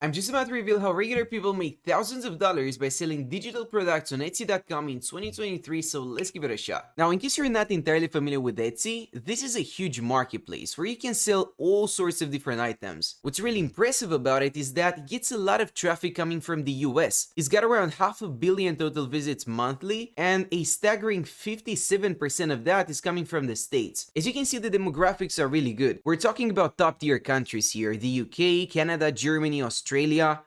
I'm just about to reveal how regular people make thousands of dollars by selling digital products on Etsy.com in 2023, so let's give it a shot. Now, in case you're not entirely familiar with Etsy, this is a huge marketplace where you can sell all sorts of different items. What's really impressive about it is that it gets a lot of traffic coming from the US. It's got around 500 million total visits monthly, and a staggering 57% of that is coming from the States. As you can see, the demographics are really good. We're talking about top tier countries here: the UK, Canada, Germany, Australia.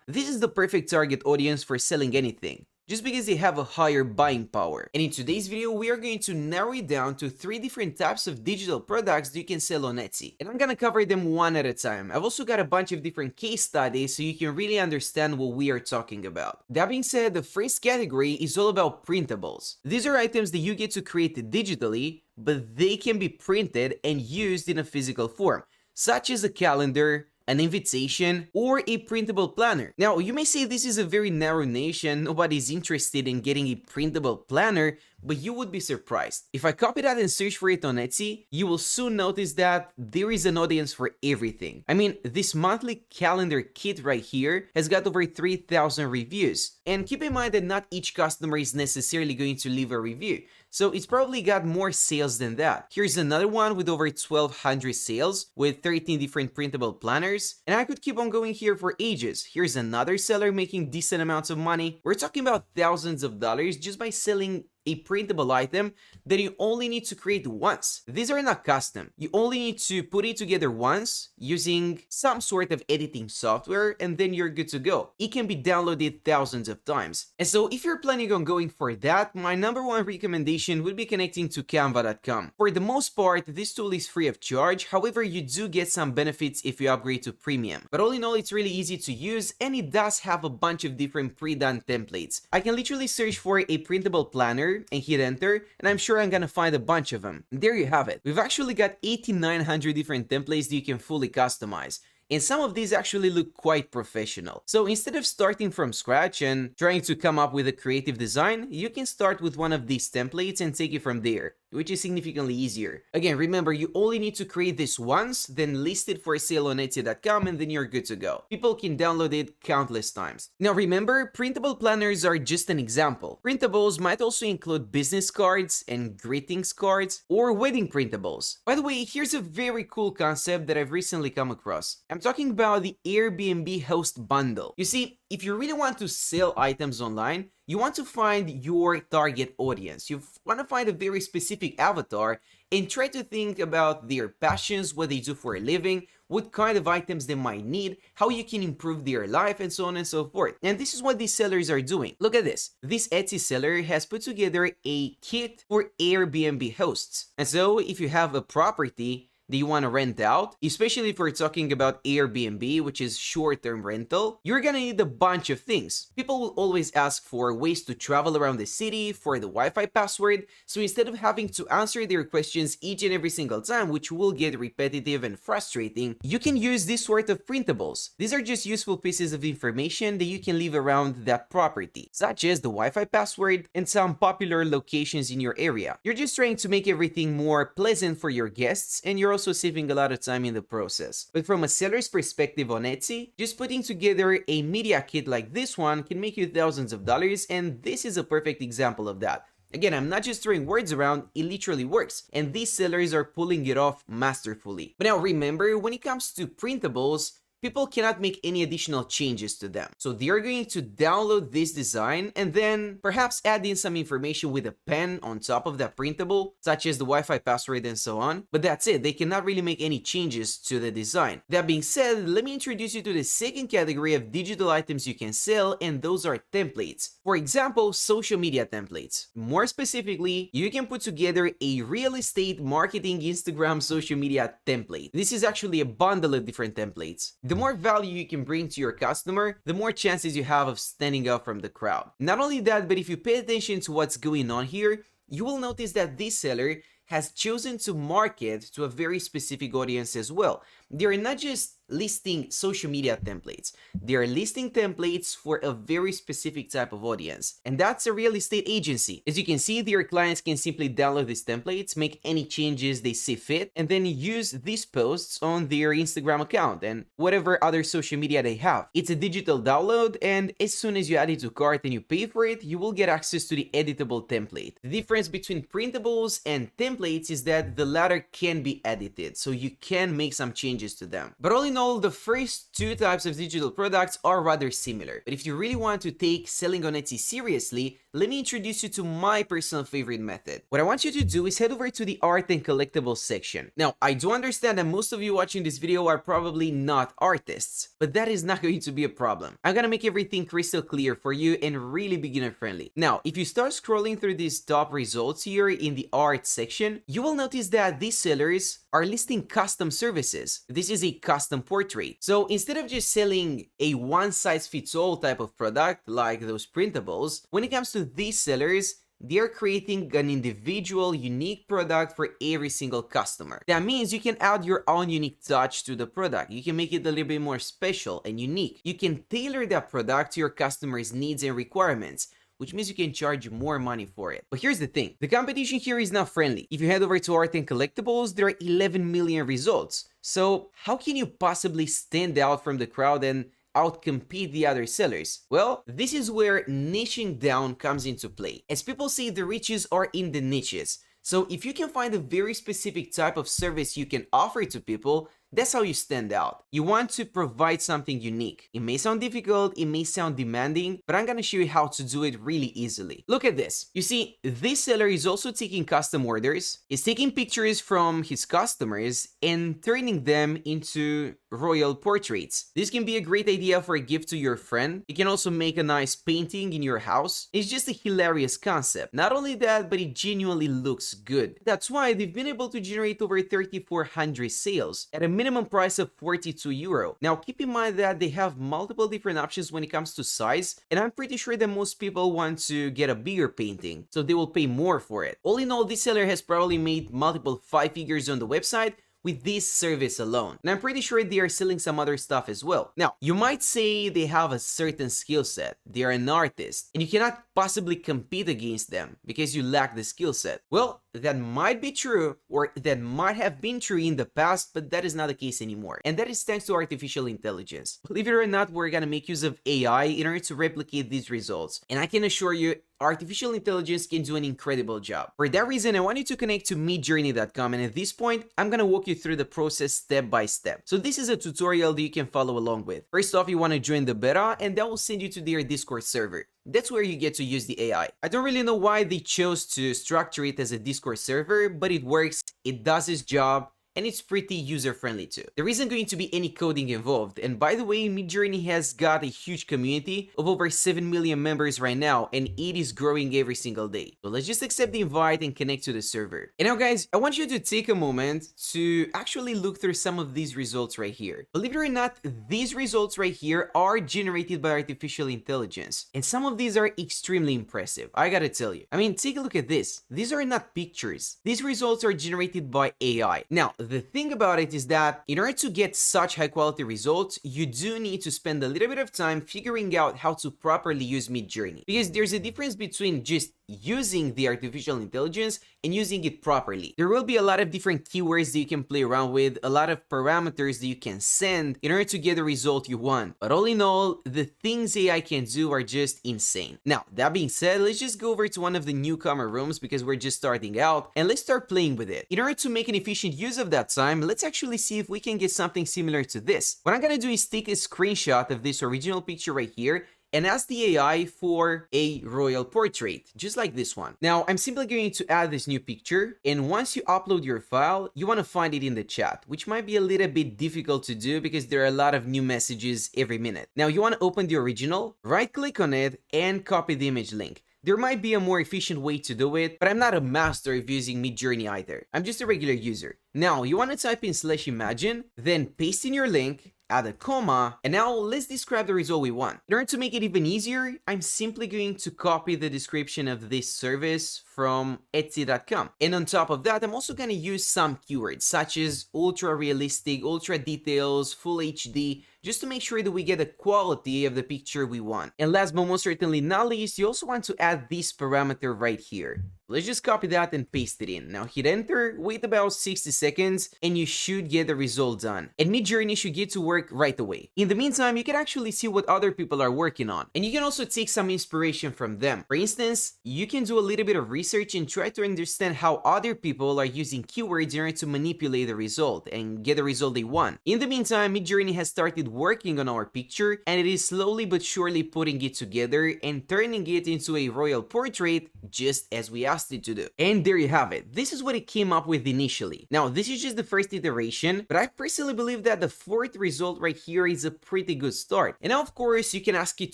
This is the perfect target audience for selling anything, just because they have a higher buying power. And in today's video, we are going to narrow it down to 3 different types of digital products that you can sell on Etsy. And I'm gonna cover them one at a time. I've also got a bunch of different case studies so you can really understand what we are talking about. That being said, the first category is all about printables. These are items that you get to create digitally, but they can be printed and used in a physical form, such as a calendar, an invitation, or a printable planner. Now, you may say this is a very narrow niche and nobody's interested in getting a printable planner, but you would be surprised. If I copy that and search for it on Etsy, you will soon notice that there is an audience for everything. I mean, this monthly calendar kit right here has got over 3,000 reviews. And keep in mind that not each customer is necessarily going to leave a review, so it's probably got more sales than that. Here's another one with over 1,200 sales with 13 different printable planners, and I could keep on going here for ages. Here's another seller making decent amounts of money. We're talking about thousands of dollars just by selling a printable item that you only need to create once. These are not custom. You only need to put it together once using some sort of editing software, and then you're good to go. It can be downloaded thousands of times. And so if you're planning on going for that, my number one recommendation would be connecting to canva.com. For the most part, this tool is free of charge. However, you do get some benefits if you upgrade to premium. But all in all, it's really easy to use, and it does have a bunch of different pre-done templates. I can literally search for a printable planner and hit enter, and I'm sure I'm gonna find a bunch of them. And there you have it. We've actually got 8,900 different templates that you can fully customize, and some of these actually look quite professional. So instead of starting from scratch and trying to come up with a creative design, you can start with one of these templates and take it from there, which is significantly easier. Again, remember, you only need to create this once, then list it for sale on Etsy.com, and then you're good to go. People can download it countless times. Now remember, printable planners are just an example. Printables might also include business cards and greetings cards, or wedding printables. By the way, here's a very cool concept that I've recently come across. I'm talking about the Airbnb host bundle. You see, if you really want to sell items online, you want to find your target audience. You want to find a very specific avatar and try to think about their passions, what they do for a living, what kind of items they might need, how you can improve their life, and so on and so forth. And this is what these sellers are doing. Look at this. This Etsy seller has put together a kit for Airbnb hosts. And so if you have a property that you want to rent out, especially if we're talking about Airbnb, which is short-term rental, you're gonna need a bunch of things. People will always ask for ways to travel around the city, for the Wi-Fi password, so instead of having to answer their questions each and every single time, which will get repetitive and frustrating, you can use this sort of printables. These are just useful pieces of information that you can leave around that property, such as the Wi-Fi password and some popular locations in your area. You're just trying to make everything more pleasant for your guests, and you're also saving a lot of time in the process. But from a seller's perspective on Etsy, just putting together a media kit like this one can make you thousands of dollars, and this is a perfect example of that. Again, I'm not just throwing words around, it literally works, and these sellers are pulling it off masterfully. But now remember, when it comes to printables, people cannot make any additional changes to them. So they are going to download this design and then perhaps add in some information with a pen on top of that printable, such as the Wi-Fi password and so on. But that's it, they cannot really make any changes to the design. That being said, let me introduce you to the second category of digital items you can sell, and those are templates. For example, social media templates. More specifically, you can put together a real estate marketing Instagram social media template. This is actually a bundle of different templates. The more value you can bring to your customer, the more chances you have of standing out from the crowd. Not only that, but if you pay attention to what's going on here, you will notice that this seller has chosen to market to a very specific audience as well. They're not just listing social media templates. They are listing templates for a very specific type of audience, and that's a real estate agency. As you can see, their clients can simply download these templates, make any changes they see fit, and then use these posts on their Instagram account and whatever other social media they have. It's a digital download, and as soon as you add it to cart and you pay for it, you will get access to the editable template. The difference between printables and templates is that the latter can be edited, so you can make some changes to them. But all in all, the first two types of digital products are rather similar. But if you really want to take selling on Etsy seriously, let me introduce you to my personal favorite method. What I want you to do is head over to the art and collectibles section. Now, I do understand that most of you watching this video are probably not artists, but that is not going to be a problem. I'm gonna make everything crystal clear for you and really beginner friendly. Now, if you start scrolling through these top results here in the art section, you will notice that these sellers are listing custom services. This is a custom portrait. So instead of just selling a one-size-fits-all type of product like those printables, when it comes to these sellers, they're creating an individual, unique product for every single customer. That means you can add your own unique touch to the product. You can make it a little bit more special and unique. You can tailor that product to your customers' needs and requirements, which means you can charge more money for it. But here's the thing, the competition here is not friendly. If you head over to art and collectibles, there are 11 million results. So how can you possibly stand out from the crowd and outcompete the other sellers? Well, this is where niching down comes into play. As people say, the riches are in the niches. So if you can find a very specific type of service you can offer to people, that's how you stand out. You want to provide something unique. It may sound difficult, it may sound demanding, but I'm gonna show you how to do it really easily. Look at this. You see, this seller is also taking custom orders, is taking pictures from his customers and turning them into royal portraits. This can be a great idea for a gift to your friend. You can also make a nice painting in your house. It's just a hilarious concept. Not only that, but it genuinely looks good. That's why they've been able to generate over 3,400 sales at a minimum price of 42 euro. Now keep in mind that they have multiple different options when it comes to size, and I'm pretty sure that most people want to get a bigger painting, so they will pay more for it. All in all, this seller has probably made multiple 5 figures on the website with this service alone. And I'm pretty sure they are selling some other stuff as well. Now, you might say they have a certain skill set, they are an artist, and you cannot possibly compete against them because you lack the skill set. Well, that might be true, or that might have been true in the past, but that is not the case anymore. And that is thanks to artificial intelligence. Believe it or not, we're gonna make use of AI in order to replicate these results. And I can assure you, artificial intelligence can do an incredible job. For that reason, I want you to connect to midjourney.com, and at this point, I'm gonna walk you through the process step by step. So this is a tutorial that you can follow along with. First off, you wanna join the beta, and that will send you to their Discord server. That's where you get to use the AI. I don't really know why they chose to structure it as a Discord server, but it works, it does its job, and it's pretty user-friendly too. There isn't going to be any coding involved, and by the way, Midjourney has got a huge community of over 7 million members right now, and it is growing every single day. So let's just accept the invite and connect to the server. And now guys, I want you to take a moment to actually look through some of these results right here. Believe it or not, these results right here are generated by artificial intelligence, and some of these are extremely impressive, I gotta tell you. I mean, take a look at this. These are not pictures. These results are generated by AI. Now, the thing about it is that in order to get such high quality results, you do need to spend a little bit of time figuring out how to properly use Midjourney. Because there's a difference between just using the artificial intelligence and using it properly. There will be a lot of different keywords that you can play around with, a lot of parameters that you can send in order to get the result you want. But all in all, the things AI can do are just insane. Now, that being said, let's just go over to one of the newcomer rooms because we're just starting out, and let's start playing with it. In order to make an efficient use of that time, let's actually see if we can get something similar to this. What I'm gonna do is take a screenshot of this original picture right here and ask the AI for a royal portrait, just like this one. Now, I'm simply going to add this new picture, and once you upload your file, you want to find it in the chat, which might be a little bit difficult to do because there are a lot of new messages every minute. Now, you want to open the original, right-click on it, and copy the image link. There might be a more efficient way to do it, but I'm not a master of using Midjourney either. I'm just a regular user. Now, you want to type in /imagine, then paste in your link, add a comma, and now let's describe the result we want. In order to make it even easier, I'm simply going to copy the description of this service from Etsy.com. And on top of that, I'm also going to use some keywords such as ultra realistic, ultra details, full HD, just to make sure that we get the quality of the picture we want. And last but most certainly not least, you also want to add this parameter right here. Let's just copy that and paste it in. Now hit enter, wait about 60 seconds, and you should get the result done. And Midjourney should get to work right away. In the meantime, you can actually see what other people are working on. And you can also take some inspiration from them. For instance, you can do a little bit of research and try to understand how other people are using keywords in order to manipulate the result and get the result they want. In the meantime, Midjourney has started working on our picture, and it is slowly but surely putting it together and turning it into a royal portrait just as we asked it to do. And there you have it. This is what it came up with initially. Now, this is just the first iteration, but I personally believe that the fourth result right here is a pretty good start. And now, of course, you can ask it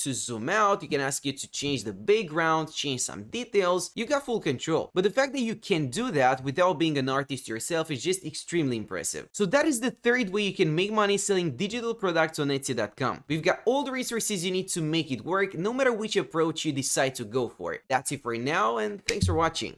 to zoom out, you can ask it to change the background, change some details, you got full control. But the fact that you can do that without being an artist yourself is just extremely impressive. So that is the third way you can make money selling digital products on Etsy.com. We've got all the resources you need to make it work, no matter which approach you decide to go for. That's it for now, and thanks for watching.